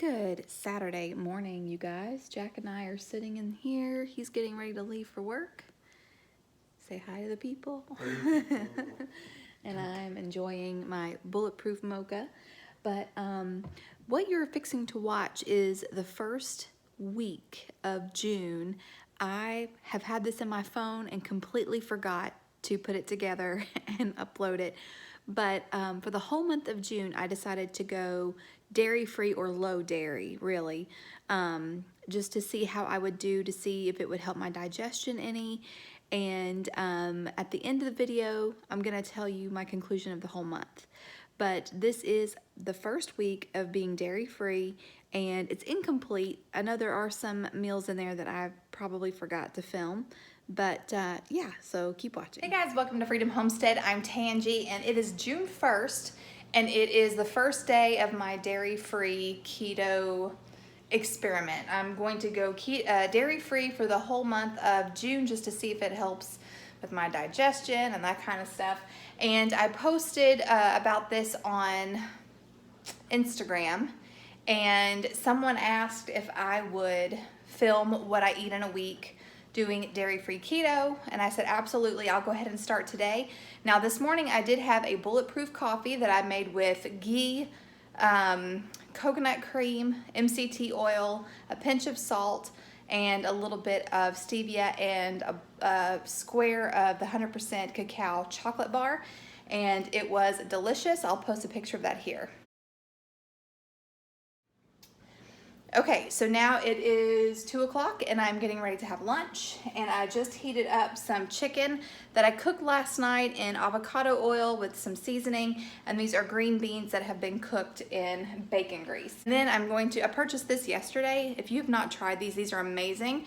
Good Saturday morning, you guys. Jack and I are sitting in here. He's getting ready to leave for work. Say hi to the people. And I'm enjoying my bulletproof mocha. But what you're fixing to watch is the first week of June. I have had this in my phone and completely forgot to put it together and upload it. But for the whole month of June, I decided to go dairy-free or low dairy, really, just to see how I would do, to see if it would help my digestion any. And at the end of the video, I'm going to tell you my conclusion of the whole month. But this is the first week of being dairy-free, and it's incomplete. I know there are some meals in there that I probably forgot to film. But yeah, so keep watching. Hey guys, welcome to Freedom Homestead. I'm Tangi, and it is June 1st, and it is the first day of my dairy-free keto experiment. I'm going to go dairy-free for the whole month of June just to see if it helps with my digestion and that kind of stuff. And I posted about this on Instagram, and someone asked if I would film what I eat in a week doing dairy-free keto, and I said absolutely, I'll go ahead and start today. Now this morning I did have a bulletproof coffee that I made with ghee, coconut cream, MCT oil, a pinch of salt, and a little bit of stevia, and a square of the 100% cacao chocolate bar, and it was delicious. I'll post a picture of that here. Okay, so now it is 2 o'clock and I'm getting ready to have lunch, and I just heated up some chicken that I cooked last night in avocado oil with some seasoning, and these are green beans that have been cooked in bacon grease. And then I purchased this yesterday. If you've not tried these are amazing.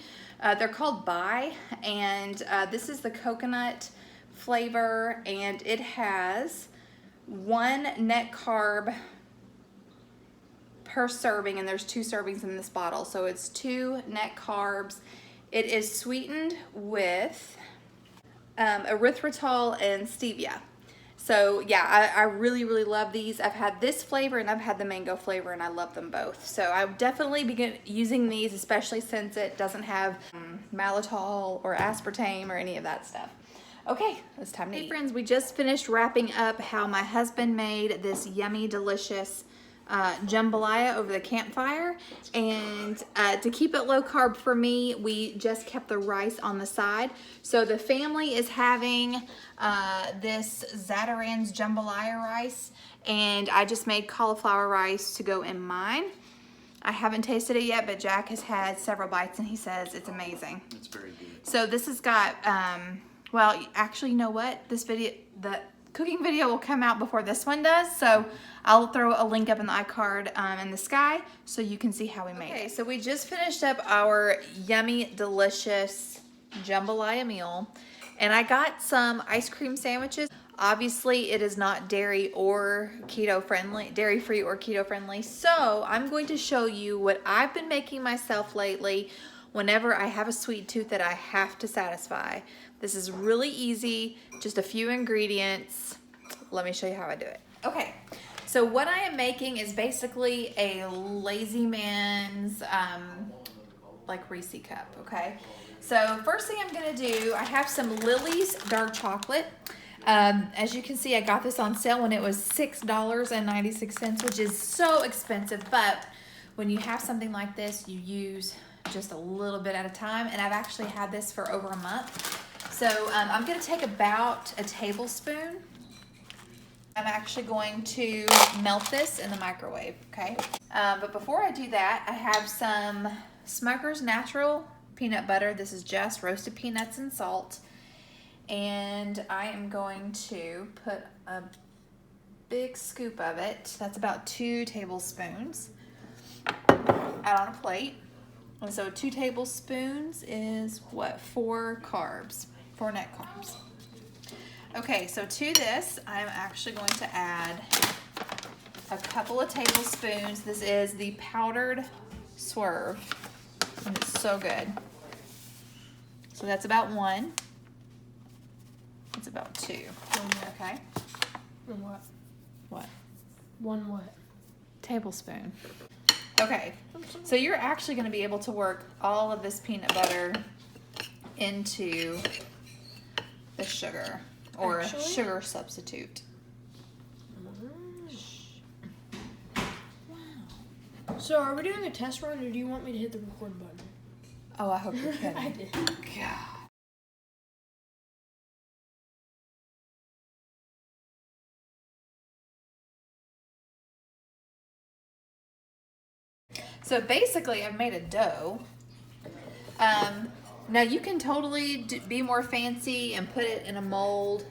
They're called Bai, and this is the coconut flavor, and it has 1 net carb per serving, and there's 2 servings in this bottle, so it's 2 net carbs. It is sweetened with erythritol and stevia. So yeah, I really love these. I've had this flavor and I've had the mango flavor, and I love them both. So I'll definitely begin using these, especially since it doesn't have maltitol or aspartame or any of that stuff. Okay, it's time to eat. Hey friends, we just finished wrapping up how my husband made this yummy, delicious jambalaya over the campfire, and to keep it low carb for me, we just kept the rice on the side. So the family is having this Zatarain's jambalaya rice, and I just made cauliflower rice to go in mine. I haven't tasted it yet, but Jack has had several bites and he says it's amazing. It's very good. So this has got well, actually, you know what, the cooking video will come out before this one does, so I'll throw a link up in the iCard in the sky so you can see how we made it. Okay, so we just finished up our yummy, delicious jambalaya meal, and I got some ice cream sandwiches. Obviously, it is not dairy or keto friendly, dairy-free or keto friendly, so I'm going to show you what I've been making myself lately whenever I have a sweet tooth that I have to satisfy. This is really easy, just a few ingredients. Let me show you how I do it. Okay, so what I am making is basically a Lazy Man's like Reese cup, okay? So first thing I'm gonna do, I have some Lily's dark chocolate. As you can see, I got this on sale when it was $6.96, which is so expensive, but when you have something like this, you use just a little bit at a time, and I've actually had this for over a month. So I'm going to take about a tablespoon. I'm actually going to melt this in the microwave, okay? But before I do that, I have some Smucker's Natural peanut butter. This is just roasted peanuts and salt. And I am going to put a big scoop of it. That's about 2 tablespoons out on a plate. And so 2 tablespoons is what, 4 carbs, 4 net carbs. Okay, so to this, I'm actually going to add a couple of tablespoons. This is the powdered swerve, and it's so good. So that's about 1. It's about 2. Okay. What? What? 1 what? Tablespoon. Okay, so you're actually going to be able to work all of this peanut butter into the sugar, or a sugar substitute. Wow. So are we doing a test run, or do you want me to hit the record button? Oh, I hope you're kidding. I did. God. So basically, I've made a dough. Now you can totally be more fancy and put it in a mold,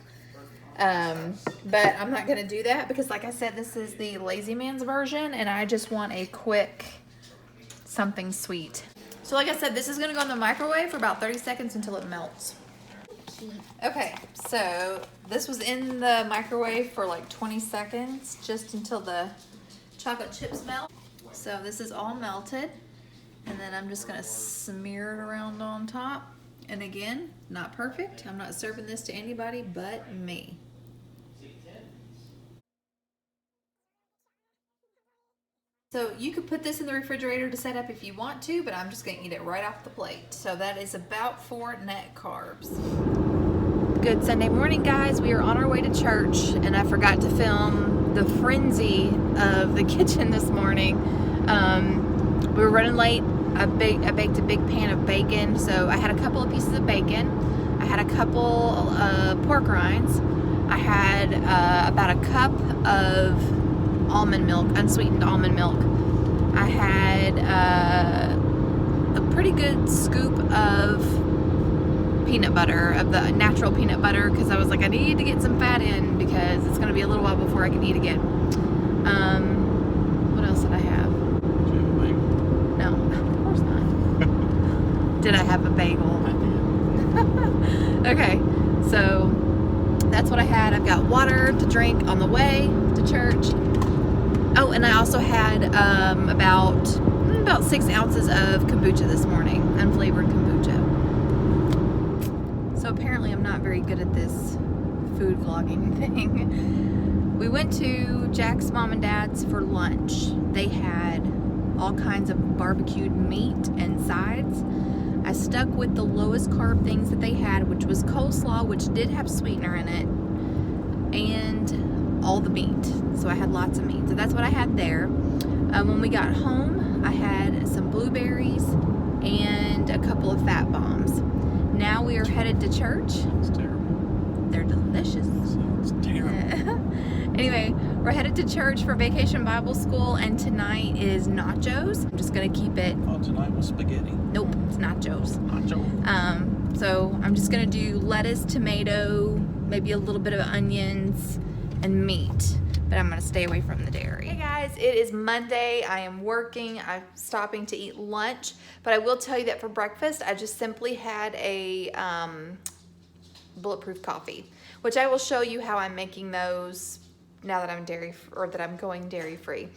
but I'm not going to do that because, like I said, this is the lazy man's version, and I just want a quick something sweet. So like I said, this is going to go in the microwave for about 30 seconds until it melts. Okay, so this was in the microwave for like 20 seconds, just until the chocolate chips melt. So this is all melted, and then I'm just gonna smear it around on top. And again, not perfect. I'm not serving this to anybody but me. So you could put this in the refrigerator to set up if you want to, but I'm just gonna eat it right off the plate. So that is about 4 net carbs. Good Sunday morning, guys. We are on our way to church, and I forgot to film the frenzy of the kitchen this morning. We were running late. I baked a big pan of bacon, so I had a couple of pieces of bacon. I had a couple pork rinds. I had about a cup of almond milk, unsweetened almond milk. I had a pretty good scoop of peanut butter, of the natural peanut butter, because I was like, I need to get some fat in because it's going to be a little while before I can eat again. What else did I have? Did you have a bagel? No, of course not. Did I have a bagel? I did. Okay, so that's what I had. I've got water to drink on the way to church. Oh, and I also had about 6 ounces of kombucha this morning, unflavored kombucha. So apparently I'm not very good at this food vlogging thing. We went to Jack's mom and dad's for lunch. They had all kinds of barbecued meat and sides. I stuck with the lowest carb things that they had, which was coleslaw, which did have sweetener in it, and all the meat. So I had lots of meat. So that's what I had there. When we got home, I had some blueberries and a couple of fat bombs. Now we are headed to church. It's terrible. They're delicious. It's terrible. Anyway, we're headed to church for Vacation Bible School, and tonight is nachos. I'm just gonna keep it. Oh, tonight was spaghetti. Nope, it's nachos. Nacho. So I'm just gonna do lettuce, tomato, maybe a little bit of onions, and meat. But I'm gonna stay away from the dairy. Hey guys, it is Monday. I am working. I'm stopping to eat lunch, but I will tell you that for breakfast, I just simply had a bulletproof coffee, which I will show you how I'm making those now that I'm going dairy free.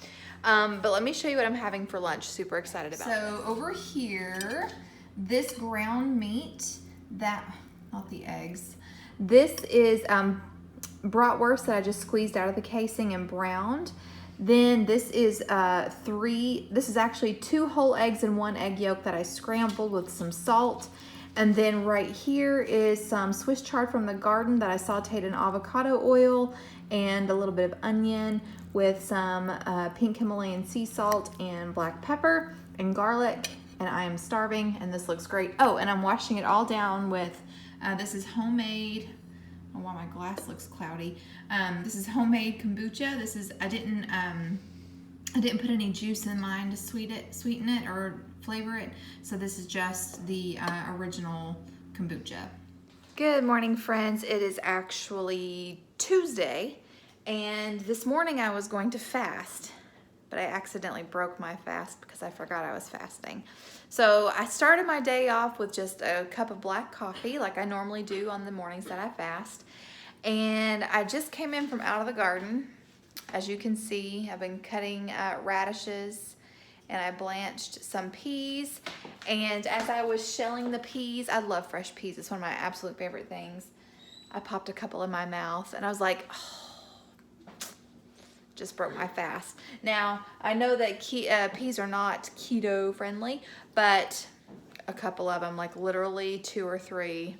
But let me show you what I'm having for lunch. Super excited about it. So over here, this ground meat, not the eggs. This is bratwurst that I just squeezed out of the casing and browned. Then this is this is actually 2 whole eggs and 1 egg yolk that I scrambled with some salt. And then right here is some Swiss chard from the garden that I sauteed in avocado oil and a little bit of onion with some pink Himalayan sea salt and black pepper and garlic. And I am starving, and this looks great. Oh, and I'm washing it all down with, this is homemade. Oh, wow, my glass looks cloudy. This is homemade kombucha. This is, I didn't put any juice in mine to sweeten it or flavor it. So this is just the original kombucha. Good morning, friends. It is actually Tuesday, and this morning I was going to fast, but I accidentally broke my fast because I forgot I was fasting. So I started my day off with just a cup of black coffee like I normally do on the mornings that I fast. And I just came in from out of the garden. As you can see, I've been cutting radishes, and I blanched some peas. And as I was shelling the peas, I love fresh peas. It's one of my absolute favorite things. I popped a couple in my mouth, and I was like, oh, just broke my fast. Now, I know that peas are not keto friendly, but a couple of them, like literally 2 or 3,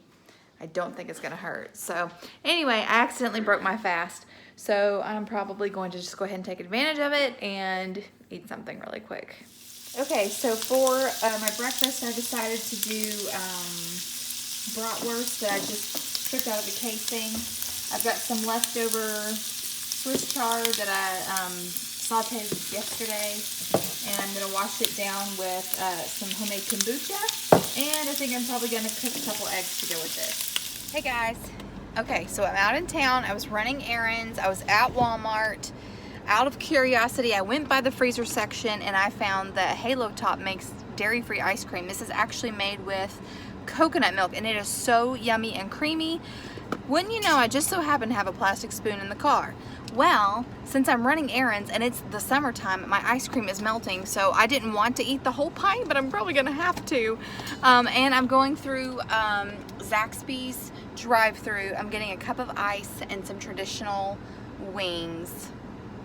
I don't think it's gonna hurt. So anyway, I accidentally broke my fast. So I'm probably going to just go ahead and take advantage of it and eat something really quick. Okay, so for my breakfast, I decided to do bratwurst that I just stripped out of the casing. I've got some leftover Swiss chard that I sauteed yesterday, and I'm gonna wash it down with some homemade kombucha, and I think I'm probably gonna cook a couple eggs to go with this. Hey guys. Okay, so I'm out in town. I was running errands. I was at Walmart. Out of curiosity, I went by the freezer section and I found that Halo Top makes dairy-free ice cream. This is actually made with coconut milk and it is so yummy and creamy. Wouldn't you know, I just so happen to have a plastic spoon in the car. Well, since I'm running errands and it's the summertime, my ice cream is melting, so I didn't want to eat the whole pint, but I'm probably gonna have to. And I'm going through Zaxby's drive-through. I'm getting a cup of ice and some traditional wings.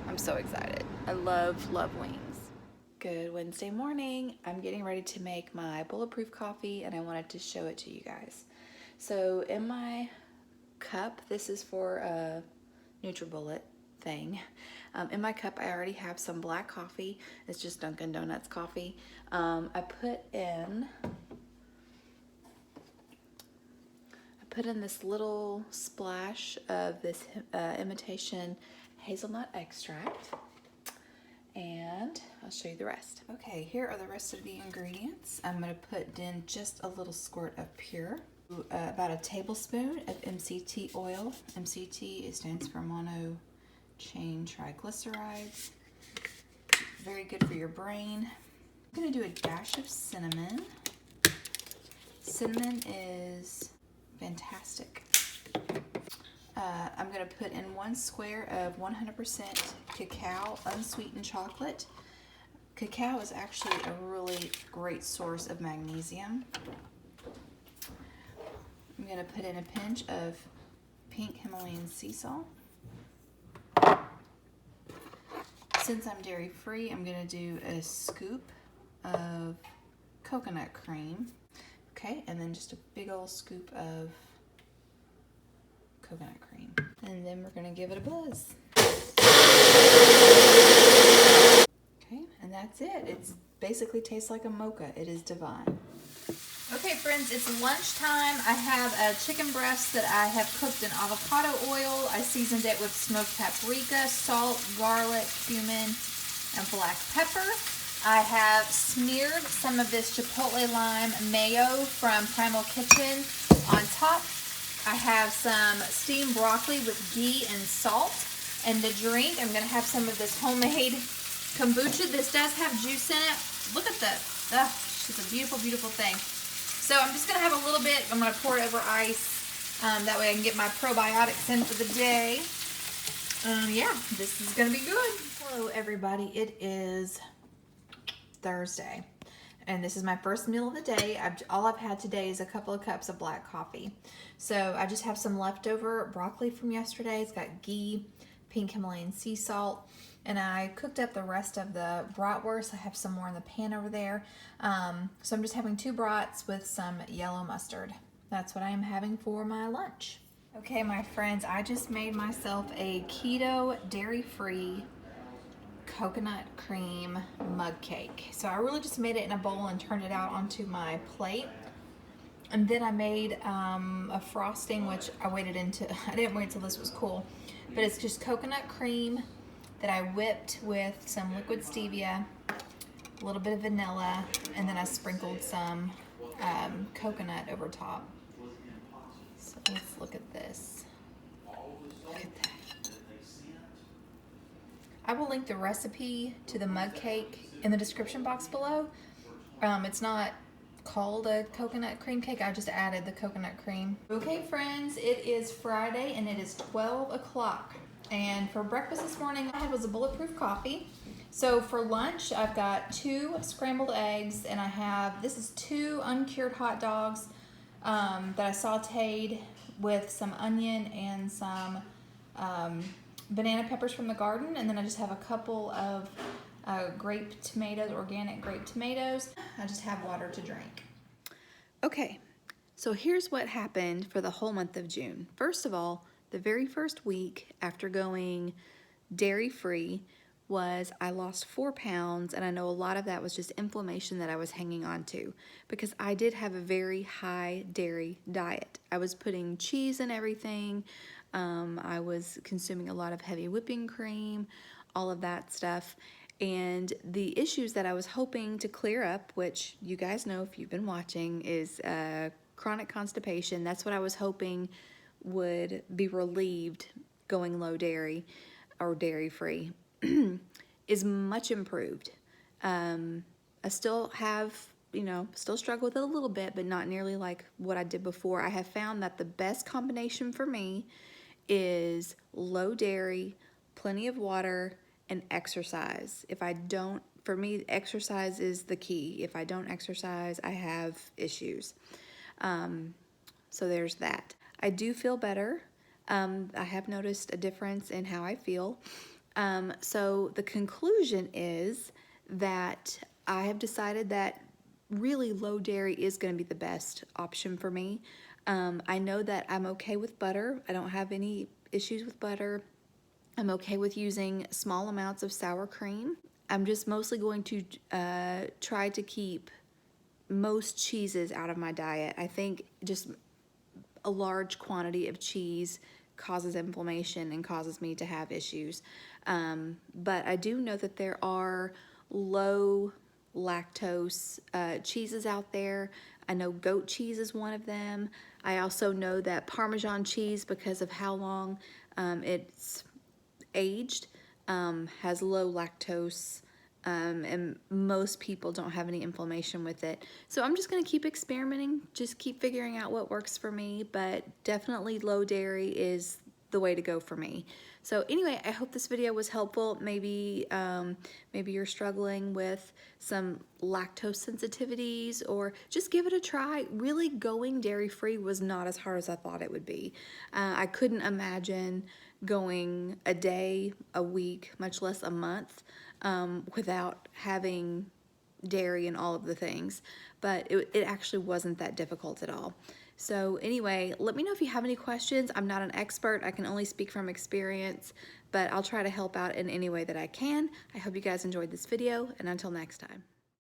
I'm so excited. I love wings. Good Wednesday morning. I'm getting ready to make my bulletproof coffee and I wanted to show it to you guys. So in my cup, this is for a NutriBullet thing. In my cup, I already have some black coffee. It's just Dunkin' Donuts coffee. I put in this little splash of this imitation hazelnut extract, and I'll show you the rest. Okay, here are the rest of the ingredients. I'm gonna put in just a little squirt of pure, about a tablespoon of MCT oil. MCT stands for mono chain triglycerides. Very good for your brain. I'm gonna do a dash of cinnamon. Cinnamon is fantastic. I'm gonna put in 1 square of 100% cacao unsweetened chocolate. Cacao is actually a really great source of magnesium. I'm gonna put in a pinch of pink Himalayan sea salt. Since I'm dairy free, I'm gonna do a scoop of coconut cream. Okay, and then just a big old scoop of coconut cream. And then we're gonna give it a buzz. Okay, and that's it. It's basically tastes like a mocha. It is divine. Okay friends, it's lunchtime. I have a chicken breast that I have cooked in avocado oil. I seasoned it with smoked paprika, salt, garlic, cumin, and black pepper. I have smeared some of this chipotle lime mayo from Primal Kitchen on top. I have some steamed broccoli with ghee and salt. And to drink, I'm gonna have some of this homemade kombucha. This does have juice in it. Look at this. Ugh, it's a beautiful, beautiful thing. So I'm just gonna have a little bit. I'm gonna pour it over ice. That way I can get my probiotics in for the day. Yeah, this is gonna be good. Hello everybody, it is Thursday. And this is my first meal of the day. All I've had today is a couple of cups of black coffee. So I just have some leftover broccoli from yesterday. It's got ghee, pink Himalayan sea salt, and I cooked up the rest of the bratwurst. I have some more in the pan over there. So I'm just having 2 brats with some yellow mustard. That's what I am having for my lunch. Okay, my friends, I just made myself a keto, dairy-free coconut cream mug cake. So I really just made it in a bowl and turned it out onto my plate. And then I made a frosting, which I didn't wait until this was cool. But it's just coconut cream that I whipped with some liquid stevia, a little bit of vanilla, and then I sprinkled some coconut over top. So let's look at this. Look at that. I will link the recipe to the mug cake in the description box below. It's not called a coconut cream cake. I just added the coconut cream. Okay friends, it is Friday and it is 12 o'clock. And for breakfast this morning, I had was a bulletproof coffee. So for lunch, I've got 2 scrambled eggs and I have, this is 2 uncured hot dogs that I sauteed with some onion and some banana peppers from the garden, and then I just have a couple of grape tomatoes, organic grape tomatoes. I just have water to drink. Okay, so here's what happened for the whole month of June. First of all, the very first week after going dairy-free was I lost 4 pounds, and I know a lot of that was just inflammation that I was hanging on to because I did have a very high dairy diet. I was putting cheese in everything. I was consuming a lot of heavy whipping cream, all of that stuff. And the issues that I was hoping to clear up, which you guys know if you've been watching, is chronic constipation. That's what I was hoping would be relieved going low dairy or dairy-free, is much improved. I still have, still struggle with it a little bit, but not nearly like what I did before. I have found that the best combination for me is low dairy, plenty of water, and exercise. For me, exercise is the key. If I don't exercise, I have issues. So there's that. I do feel better. I have noticed a difference in how I feel. So the conclusion is that I have decided that really low dairy is going to be the best option for me. I know that I'm okay with butter. I don't have any issues with butter. I'm okay with using small amounts of sour cream. I'm just mostly going to try to keep most cheeses out of my diet. I think just a large quantity of cheese causes inflammation and causes me to have issues. But I do know that there are low lactose cheeses out there. I know goat cheese is one of them. I also know that Parmesan cheese, because of how long it's aged, has low lactose, and most people don't have any inflammation with it. So I'm just going to keep experimenting, just keep figuring out what works for me, but definitely low dairy is the way to go for me. So anyway, I hope this video was helpful. Maybe you're struggling with some lactose sensitivities, or just give it a try. Really, going dairy-free was not as hard as I thought it would be. I couldn't imagine going a day, a week, much less a month, without having dairy and all of the things, but it actually wasn't that difficult at all. So anyway, let me know if you have any questions. I'm not an expert. I can only speak from experience, but I'll try to help out in any way that I can. I hope you guys enjoyed this video, and until next time.